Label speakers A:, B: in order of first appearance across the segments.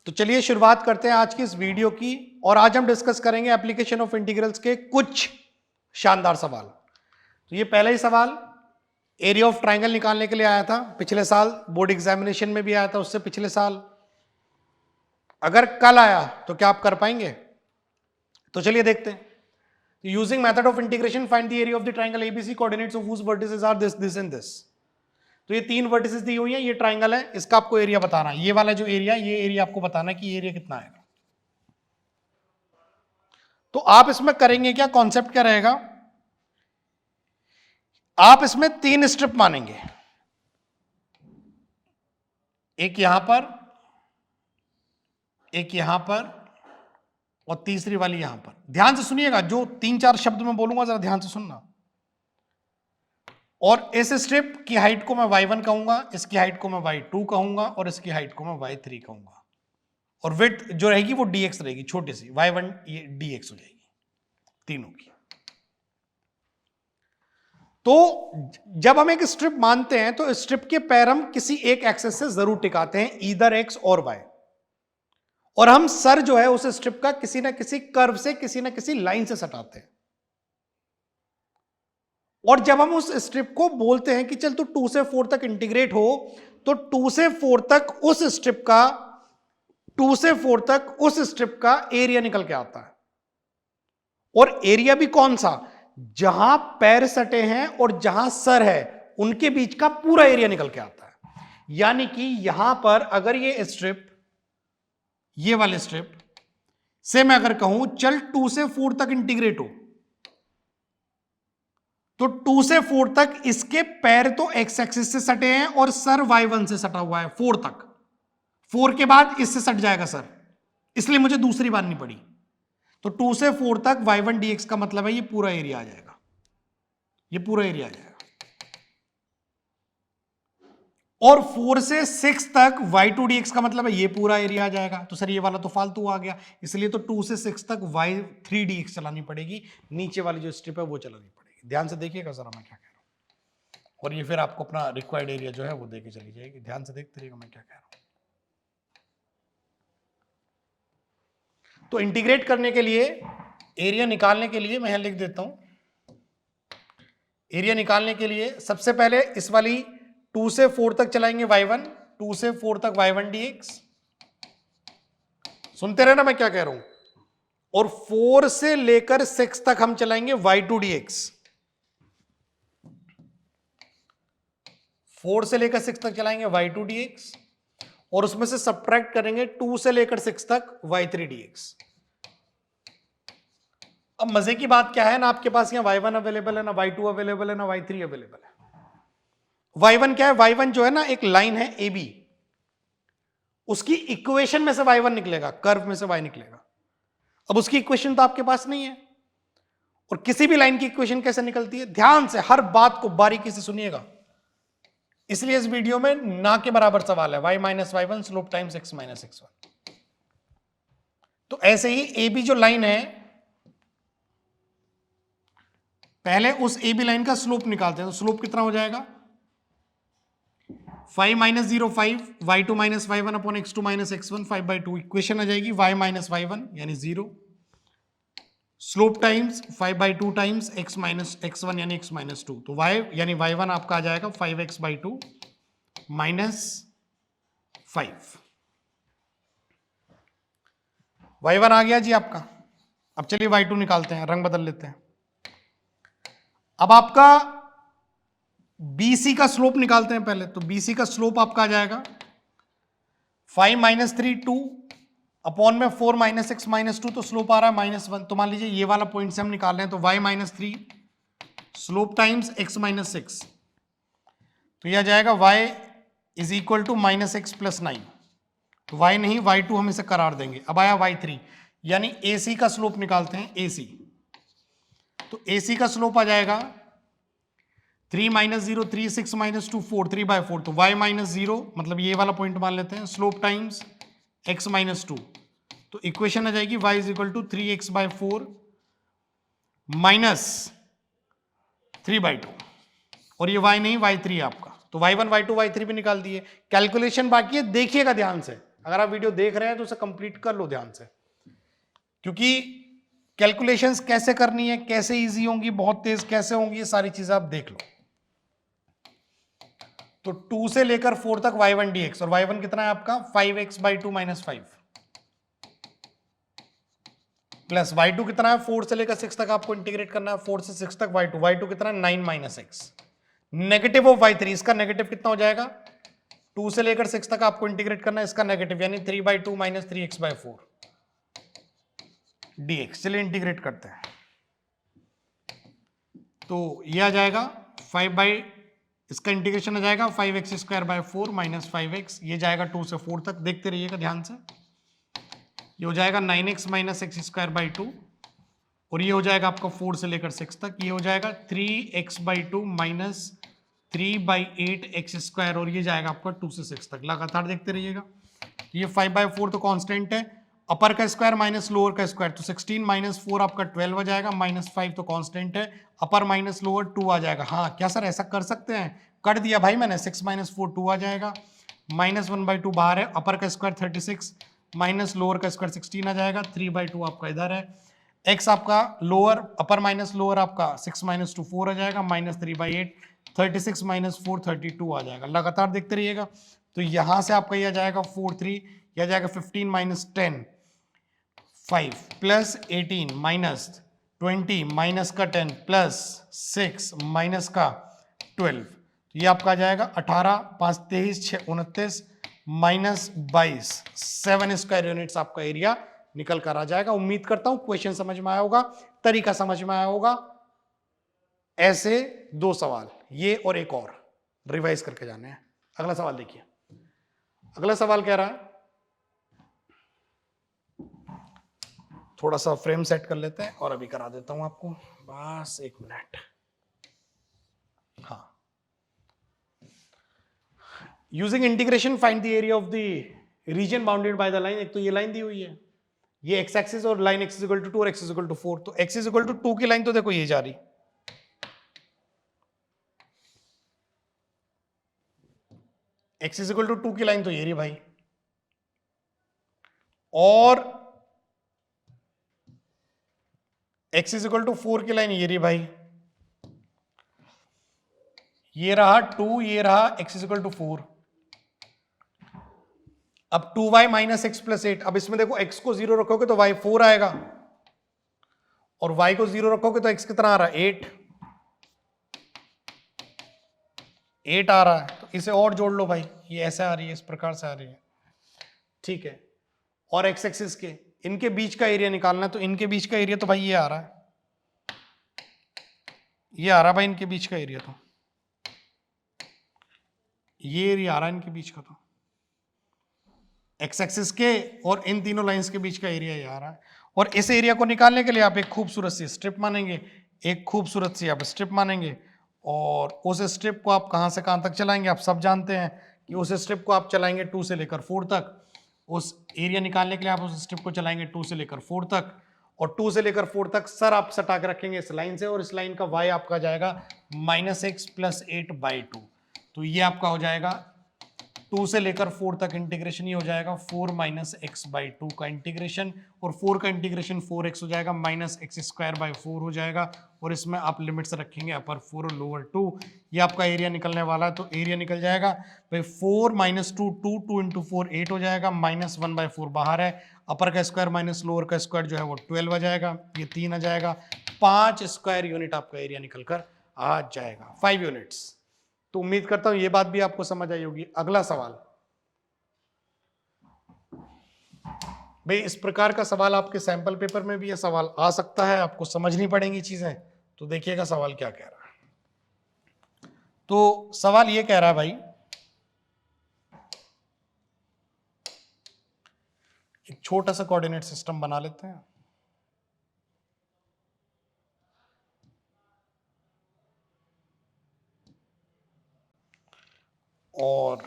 A: तो चलिए शुरुआत करते हैं आज की इस वीडियो की। और आज हम डिस्कस करेंगे एप्लीकेशन ऑफ इंटीग्रल्स के कुछ शानदार सवाल। तो ये पहला ही सवाल एरिया ऑफ ट्राइंगल निकालने के लिए आया था, पिछले साल बोर्ड एग्जामिनेशन में भी आया था, उससे पिछले साल। अगर कल आया तो क्या आप कर पाएंगे? तो चलिए देखते हैं। Using method of integration find the area of the triangle ABC, coordinates of whose vertices are this this and this. तो ये तीन वर्टिसेस दी हुई है, ये ट्राइंगल है, इसका आपको एरिया बताना है। ये वाला जो एरिया, ये एरिया आपको बताना है कि एरिया कितना आएगा। तो आप इसमें करेंगे क्या, कॉन्सेप्ट क्या रहेगा? आप इसमें तीन स्ट्रिप मानेंगे, एक यहां पर, एक यहां पर और तीसरी वाली यहां पर। ध्यान से सुनिएगा, जो तीन चार शब्द मैं बोलूंगा जरा ध्यान से सुनना। और इस स्ट्रिप की हाइट को मैं y1 कहूंगा, इसकी हाइट को मैं y2 कहूंगा और इसकी हाइट को मैं y3 कहूंगा। और विड्थ जो रहेगी वो dx रहेगी, छोटी सी y1 ये dx हो जाएगी तीनों की। तो जब हम एक स्ट्रिप मानते हैं तो स्ट्रिप के पैर हम किसी एक एक्सेस से जरूर टिकाते हैं, ईदर x और y। और हम सर जो है उस स्ट्रिप का किसी ना किसी कर्व से, किसी ना किसी लाइन से सटाते हैं। और जब हम उस स्ट्रिप को बोलते हैं कि चल तू 2 से 4 तक इंटीग्रेट हो, तो 2 से 4 तक उस स्ट्रिप का, 2 से 4 तक उस स्ट्रिप का एरिया निकल के आता है। और एरिया भी कौन सा? जहां पैर सटे हैं और जहां सर है उनके बीच का पूरा एरिया निकल के आता है। यानी कि यहां पर अगर ये स्ट्रिप, ये वाले स्ट्रिप से मैं अगर कहूं चल 2 से 4 तक इंटीग्रेट हो, तो 2 से 4 तक इसके पैर तो एक्स एक्सिस से सटे हैं और सर y1 से सटा हुआ है 4 तक। 4 के बाद इससे सट जाएगा सर, इसलिए मुझे दूसरी माननी पड़ी। तो 2 से 4 तक y1 dx का मतलब है ये पूरा एरिया आ जाएगा, ये पूरा एरिया आ जाएगा। और 4 से 6 तक y2 dx का मतलब है ये पूरा एरिया आ जाएगा। तो सर ये वाला तो फालतू आ गया, इसलिए तो 2 से 6 तक y3 dx चलानी पड़ेगी, नीचे वाली जो स्ट्रिप है वो चलानी पड़ेगी। ध्यान से देखिएगा जरा मैं क्या कह रहा हूं, और ये फिर आपको अपना रिक्वायर्ड एरिया जो है वो देके चली जाएगी। ध्यान से देखते रहिएगा मैं क्या कह रहा हूं। तो इंटीग्रेट करने के लिए, एरिया निकालने के लिए मैं यहां लिख देता हूं। एरिया निकालने के लिए सबसे पहले इस वाली 2 से 4 तक चलाएंगे y1, 2 से 4 तक y1 dx। सुनते रहना मैं क्या कह रहा हूं। और 4 से लेकर 6 तक हम चलाएंगे y2 dx। 4 से लेकर 6 तक चलाएंगे y2 dx और उसमें से सब्ट्रैक्ट करेंगे 2 से लेकर 6 तक y3 dx। अब मजे की बात क्या है ना, आपके पास यहाँ y1 अवेलेबल है, ना y2 अवेलेबल है, ना y3 अवेलेबल है। y1 क्या है? y1 जो है ना एक लाइन है AB, उसकी इक्वेशन में से y1 निकलेगा, कर्व में से y निकलेगा। अब उसकी इक्वेशन तो आपके पास नहीं है। और किसी भी लाइन की इक्वेशन कैसे निकलती है? ध्यान से हर बात को बारीकी से सुनिएगा, इसलिए इस वीडियो में ना के बराबर सवाल है। y minus y1 slope times x minus x1। तो ऐसे ही AB जो लाइन है, पहले उस AB लाइन का स्लोप निकालते हैं। तो स्लोप कितना हो जाएगा? 5 minus 0 5, y2 minus y1 upon x2 minus x1, 5/2। Equation आ जाएगी y माइनस y1 यानी 0, slope times 5/2 times x minus x1 यानी x माइनस 2। तो y यानी y1 आपका आ जाएगा 5x/2 माइनस 5। y1 आ गया जी आपका। अब चलिए y2 निकालते हैं, रंग बदल लेते हैं। अब आपका BC का स्लोप निकालते हैं पहले। तो BC का स्लोप आपका आ जाएगा 5 माइनस 3 2 अपॉन में 4 माइनस x माइनस 2, तो स्लोप आ रहा है -1। तो मान लीजिए ये वाला पॉइंट से हम निकाल रहे हैं, तो y minus 3 slope times x minus 6, तो यह आ जाएगा y is equal to minus x plus 9। तो y नहीं y2 हम इसे करार देंगे। अब आया y3, यानी AC का स्लोप निकालते हैं AC। तो AC का स्लोप आ जाएगा 3 माइनस 0 3 6 माइनस 2 4 3/4। तो y माइनस 0 मतलब ये वाला पॉइंट मान लेते हैं, स्लोप टाइम्स x माइनस 2। तो इक्वेशन आ जाएगी y is equal to 3x/4 minus 3/2। और ये y नहीं y3 है आपका। तो y1 y2 y3 भी निकाल दिए। कैलकुलेशन बाकी है, देखिएगा ध्यान से, अगर आप वीडियो देख रहे हैं तो उसे कंप्लीट कर लो ध्यान से, क्योंकि कैलकुलेशंस कैसे करनी है, कैसे इजी होंगी, बहुत तेज कैसे होंगी, ये सारी चीजें आप देख लो। तो 2 से लेकर 4 तक y1 dx, और y1 कितना है आपका 5x/2 - 5 प्लस y2 कितना है 4 से लेकर 6 तक आपको इंटीग्रेट करना है, 4 से 6 तक y2 कितना है 9 - x, नेगेटिव ऑफ y3, इसका नेगेटिव कितना हो जाएगा 2 से लेकर 6 तक आपको इंटीग्रेट करना है, इसका नेगेटिव यानी 3/2 - 3x/4 dx। चलिए इंटीग्रेट करते हैं, तो ये आ जाएगा 5 इसका इंटीग्रेशन आ जाएगा 5x² 4 - 5x, ये जाएगा 2 से 4 तक, देखते रहिएगा ध्यान से। ये हो जाएगा 9x - x² 2, और ये हो जाएगा आपका 4 से लेकर 6 तक, ये हो जाएगा 3x/2 - 3/8x², और ये जाएगा आपका 2 से 6 तक, लगातार देखते रहिएगा। ये 5/4 तो कांस्टेंट है, अपर का स्क्वायर माइनस लोअर का स्क्वायर, तो 16 - 4 आपका 12 आ जाएगा, -5 तो कांस्टेंट है, अपर माइनस लोअर 2 आ जाएगा। हाँ क्या सर ऐसा कर सकते हैं, कर दिया भाई मैंने, 6 - 4 2 आ जाएगा, -1/2 बाहर है, अपर का स्क्वायर 36 माइनस लोअर का स्क्वायर 16 आ जाएगा, 3/2 आपका इधर है, x आपका लोअर अपर माइनस लोअर आपका 6 - 2 4 आ जाएगा, -3/8, 36 - 4 32 आ जाएगा, लगातार देखते रहिएगा। तो यहां से आपका यह आ जाएगा 4 3, यह आ जाएगा 15 - 10 5 प्लस 18 माइनस 20 माइनस का 10 प्लस 6 माइनस का 12, तो ये आपका आ जाएगा 18 5 23 6 29 माइनस 22 7 स्क्वायर यूनिट्स आपका एरिया निकल कर आ जाएगा। उम्मीद करता हूं क्वेश्चन समझ में आया होगा, तरीका समझ में आया होगा। ऐसे 2 सवाल, ये और एक और रिवाइज करके जाने हैं। अगला सवाल देखिए, अगला सवाल कह रहा है, थोड़ा सा फ्रेम सेट कर लेते हैं और अभी करा देता हूं आपको, बस 1 मिनट। हाँ, using integration find the area of the reason bounded by the line. एक तो ये लाइन दी हुई है, ये एक्स एक्सिस और लाइन x = 2 और x = 4, तो x = 2 की लाइन तो देखो ये जा रही, x = 2 की लाइन तो ये रही भाई, और x = 4 की लाइन ये रही भाई, ये रहा 2, ये रहा x = 4। अब 2y - x + 8, अब इसमें देखो x को 0 रखोगे तो y 4 आएगा, और y को 0 रखोगे तो x कितना आ रहा है 8 आ रहा है, तो इसे और जोड़ लो भाई, ये ऐसे आ रही है, इस प्रकार से आ रही है, ठीक है। और x एक्सिस के इनके बीच का एरिया निकालना है, तो इनके बीच का एरिया तो भाई ये आ रहा है, ये आ रहा भाई इनके बीच का एरिया, तो ये एरिया आ रहा है इनके बीच का, तो x एक्सिस के और इन तीनों लाइंस के बीच का एरिया ये आ रहा है। और इस एरिया को निकालने के लिए आप एक खूबसूरत सी स्ट्रिप मानेंगे, एक खूबसूरत सी आप स्ट्रिप मानेंगे, और उस स्ट्रिप को आप कहां से कहां तक चलाएंगे, आप सब जानते हैं कि उस स्ट्रिप को आप चलाएंगे 2 से लेकर 4 तक, उस एरिया निकालने के लिए आप उस स्ट्रिप को चलाएंगे 2 से लेकर 4 तक, और 2 से लेकर 4 तक सर आप सटा के रखेंगे इस लाइन से, और इस लाइन का y आपका जाएगा -x + 8/2, तो ये आपका हो जाएगा 2 से लेकर 4 तक इंटीग्रेशन, ये हो जाएगा 4 - x/2 का इंटीग्रेशन, और 4 का इंटीग्रेशन 4x हो जाएगा, -x² हो जाएगा, और इसमें आप लिमिट्स रखेंगे अपर 4 और लोअर 2, ये आपका एरिया निकलने वाला है, तो एरिया निकल जाएगा भाई 4 - 2 2 2 × 4 8 हो जाएगा, -1/4 बाहर है, अपर का स्क्वायर माइनस लोअर का स्क्वायर जो है वो 12 आ जाएगा, ये 3 आ जाएगा, 5 स्क्वायर यूनिट आपका एरिया निकल कर आ जाएगा, 5 यूनिट्स। तो उम्मीद करता हूं ये बात भी आपको समझ आई होगी। अगला सवाल, भाई इस प्रकार का सवाल आपके सैंपल पेपर में भी ये सवाल आ सकता है, आपको समझनी पड़ेंगी चीजें, तो देखिएगा सवाल क्या कह रहा है। तो सवाल ये कह रहा है भाई, एक छोटा सा कोऑर्डिनेट सिस्टम बना लेते हैं, और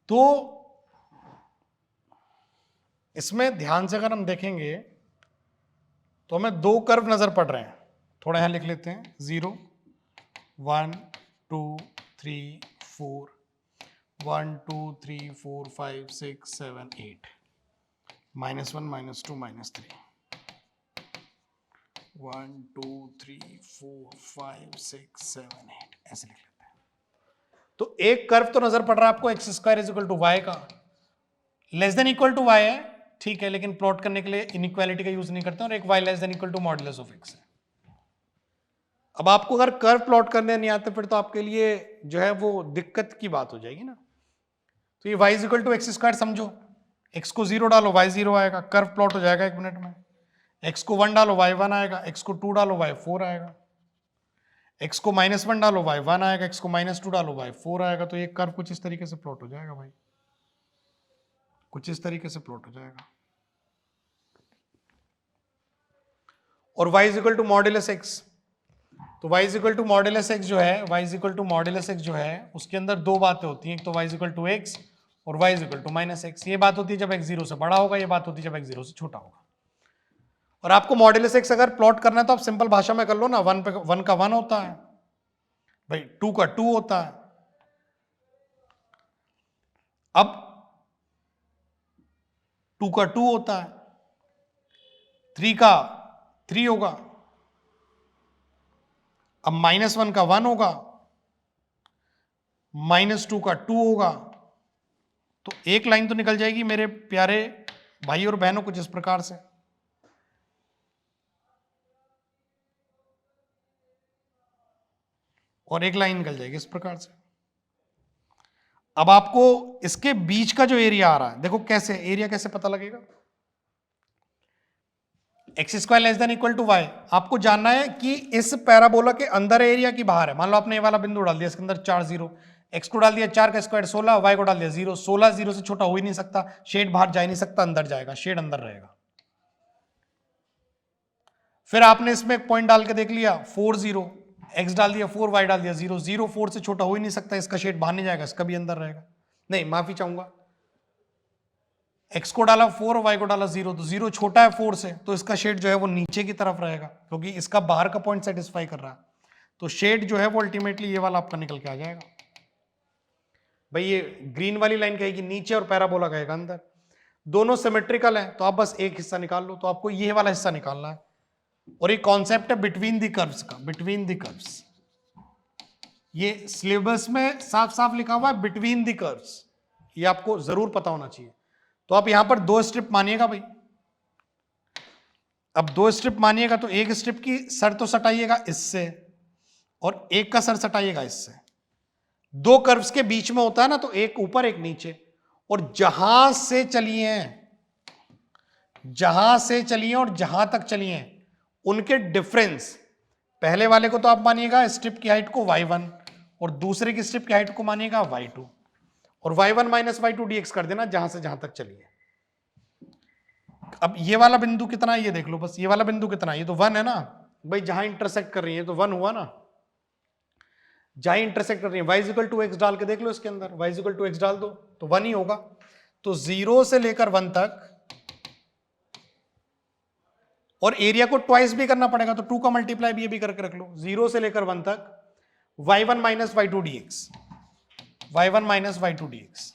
A: तो इसमें ध्यान से अगर हम देखेंगे तो हमें दो कर्व नजर पड़ रहे हैं, थोड़ा यहां लिख लेते हैं 0 1 2 3 4 1 2 3 4 5 6 7 8 -1 -2 -3 1 2 3 4 5 6 7 8 ऐसे लिख लेते हैं। तो एक कर्व तो नजर पड़ रहा है आपको x square is equal to Y का, less than equal to Y है, ठीक है, लेकिन प्लॉट करने के लिए इनइक्वालिटी का यूज नहीं करते, और एक y less than equal to modulus of x है। अब आपको अगर कर्व प्लॉट करने नहीं आते फिर तो आपके लिए जो है वो दिक्कत की बात हो जाएगी ना। तो ये y is equal to x square समझो, x को 0 डालो y 0 आएगा, कर्व प्लॉट हो जाएगा 1 मिनट में। x को 1 डालो y 1 आएगा, x को 2 डालो y 4 आएगा, x को -1 डालो y 1 आएगा, x को -2 डालो y 4 आएगा। तो ये कर्व कुछ इस तरीके से प्लॉट हो जाएगा भाई, कुछ इस तरीके से प्लॉट हो जाएगा। और y is equal to modulus x, तो y is equal to modulus x जो है, y is equal to modulus x जो है उसके अंदर दो बातें होती हैं, एक तो y is equal to x और y is equal to -x। ये बात होती है जब x 0 से बड़ा होगा, ये बात होती है जब x 0 से छोटा होगा। और आपको मॉडुलस x अगर प्लॉट करना है तो आप सिंपल भाषा में कर लो ना, 1 पे 1 का 1 होता है भाई, 2 का 2 होता है। अब 2 का 2 होता है, 3 का 3 होगा, अब -1 का 1 होगा, -2 का 2 होगा। तो एक लाइन तो निकल जाएगी मेरे प्यारे भाई और बहनों कुछ इस प्रकार से, और एक लाइन निकल जाएगी इस प्रकार से। अब आपको इसके बीच का जो एरिया आ रहा है, देखो कैसे एरिया कैसे पता लगेगा, x square less than equal to y. आपको जानना है कि इस पैराबोला के अंदर एरिया की बाहर है। मान लो आपने ये वाला बिंदु डाल दिया, इसके अंदर 4 0, एक्स को डाल दिया 4 का स्क्वायर 16, वाई को डाल दिया 0, 16 0 से छोटा हो ही नहीं सकता, शेड बाहर जा ही नहीं सकता, अंदर जाएगा, शेड अंदर रहेगा। फिर आपने इसमें एक पॉइंट डाल के देख लिया 4 0, एक्स डाल दिया 4, वाई डाल दिया 0, 0 4 से छोटा हो ही नहीं सकता, इसका शेड बाहर नहीं जाएगा, इसका भी अंदर रहेगा। नहीं माफी चाहूंगा, x को डाला 4 और y को डाला 0, तो 0 छोटा है 4 से, तो इसका शेड जो है वो नीचे की तरफ रहेगा, क्योंकि इसका बाहर का पॉइंट सेटिस्फाई कर रहा है। तो शेड जो है वो अल्टीमेटली ये वाला आपका निकल के आ जाएगा भाई। ये ग्रीन वाली लाइन कहेगी नीचे और पैराबोला कहेगा अंदर, दोनों सिमेट्रिकल है, तो आप बस एक हिस्सा निकाल लो। तो आपको ये वाला हिस्सा निकालना है, और ये कॉन्सेप्ट है बिटवीन द कर्व्स का, बिटवीन द कर्व्स। ये सिलेबस में साफ साफ लिखा हुआ है बिटवीन द कर्व्स, ये आपको जरूर पता होना चाहिए। तो आप यहां पर 2 स्ट्रिप मानिएगा भाई, अब 2 स्ट्रिप मानिएगा तो एक स्ट्रिप की सर तो सटाइएगा इससे, और एक का सर सटाइएगा इससे। 2 कर्व्स के बीच में होता है ना, तो एक ऊपर एक नीचे, और जहां से चलिए और जहां तक चलिए उनके डिफरेंस, पहले वाले को तो आप मानिएगा स्ट्रिप की हाइट को y1 और दूसरे की स्ट्रिप की हाइट को मानिएगा y2, और y1 - y2 dx कर देना जहां से जहां तक चलिए। अब ये वाला बिंदु कितना है ये देख लो, बस ये वाला बिंदु कितना है, ये तो 1 है ना भाई, जहां इंटरसेक्ट कर रही है तो 1 हुआ ना, जहां इंटरसेक्ट कर रही है। y इक्वल टू एक्स डाल के देख लो, इसके अंदर y इक्वल टू एक्स डाल दो तो 1 ही होगा। तो 0 से लेकर 1 तक, और एरिया को ट्वाइस भी करना पड़ेगा, तो 2 का मल्टीप्लाई भी ये भी करके रख लो। 0 से लेकर 1 तक y1 - y2 dx, y1 - y2 dx।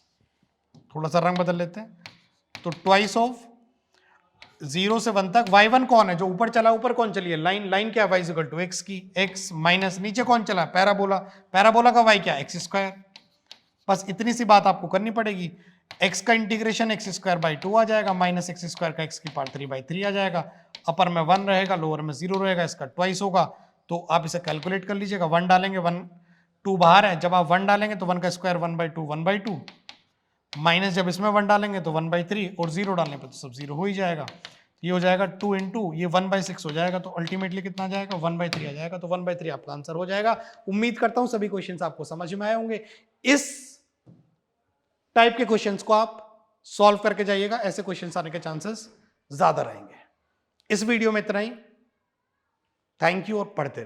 A: थोड़ा सा रंग बदल लेते हैं, तो ट्वाइस ऑफ 0 से 1 तक। y1 कौन है, जो ऊपर चला, ऊपर कौन चली है लाइन, लाइन क्या है y इक्वल टू एक्स की, x माइनस नीचे कौन चला, पैराबोला, पैराबोला का y क्या, एक्स स्क्वायर। बस इतनी सी बात आपको करनी पड़ेगी। x का इंटीग्रेशन x²/2 आ जाएगा, माइनस x² का x की पावर 3/3 आ जाएगा। अपर में 1 रहेगा, लोअर में 0 रहेगा, इसका ट्वाइस होगा। तो आप इसे कैलकुलेट कर लीजिएगा, 1 डालेंगे, 1 2 बाहर है, जब आप 1 डालेंगे तो 1 का स्क्वायर 1/2 1/2, माइनस जब इसमें 1 डालेंगे तो 1/3, और 0 डालने पर तो सब 0 हो ही जाएगा। ये हो जाएगा 2 इंटू ये 1/6 हो जाएगा, तो अल्टीमेटली कितना आ जाएगा 1/3 आ जाएगा। तो 1/3 आपका आंसर हो जाएगा। उम्मीद करता हूं सभी क्वेश्चंस आपको समझ में आए होंगे। इस टाइप के क्वेश्चंस को आप सॉल्व करके जाइएगा, ऐसे क्वेश्चंस आने के चांसेस ज्यादा रहेंगे। इस वीडियो में इतना ही। थैंक यू और पढ़ते रहिए।